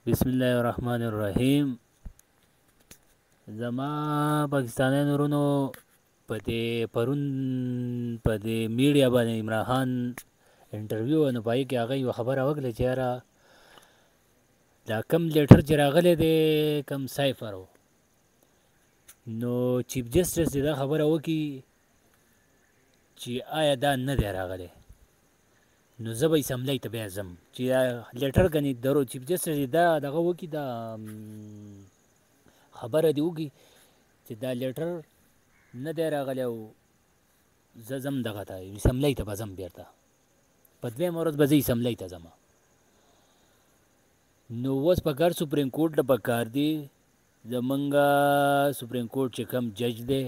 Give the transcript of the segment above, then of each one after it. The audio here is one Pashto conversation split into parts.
بسم الله الرحمن الرحیم. زما پاکستانیانو ورونو په دې پرون په دې میډیا باندې عمران خان انټرویو نو پای کې هغه یو خبره وکړه چې یاره دا کم لیټر چې راغلی دی کم سایفر و نو چیف جسټس دا خبره وکړي چې آیا دا نه دی راغلی نو زه به اسمبلی ته بیا ځم چې لیټر ګنې درو چیف جسټس دا دغه وکړي دا خبره دې وکړي چې دا لیټر نه دی راغلی او زه ځم دغه ته اسمبلی ته به ځم بېرته په دویمه ورځ به زه اسمبلی ته ځم. نو اوس پکار سپریم کورټ ته پکار دی زمونږ سپریم کورټ چې کوم جج دی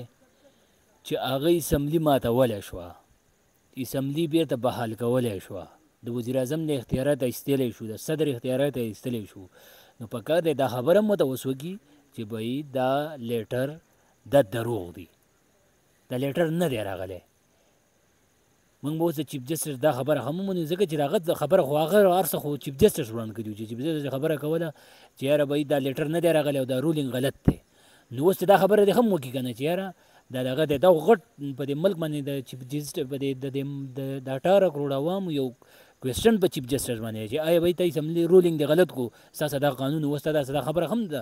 چې هغه اسمبلی ماتولی شوه، اسمبلی بیرته بحال کولی شوه، د وزیر اعظم نه اختیارات ایستلی شو، د صدر اختیارات ایستلی شو. نو پکار دی دا خبره هم ورته اوس وکړي چې بهی دا لیټر دا دروغ دی، دا لیټر نه دی راغلی. موږ به اوس د چیف جسټس دا خبره هم ومنو ځکه چې د هغه خبره خو هغه هر څه خو چیف جسټس وړاندې کړي چې چیف جسټس خبره کوله چې یاره بهی دا لیټر نه دی راغلی او دا رولینګ غلط دی. نو اوس دا خبره دې هم وکړي که نه چې یاره دا دغه دی دا غټ په دې ملک باندې د چیف جسټس په دې د 18 کروڑ عوامو یو کوېسچن په چیف جسټس باندې چې آیا بهی ته اسمبلي رولینګ دی غلط کو ستاسو دا قانون اوس ته دا خبره هم ده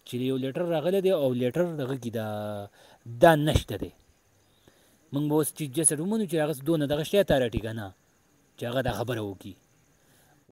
چې یو لیټر راغلی دی او لیټر دغه کې دا نشته دی. موږ به اوس چیف جسټس ومنو چې هغه دونه دغه شی اتارټي که نه چې هغه دا خبره وکړي.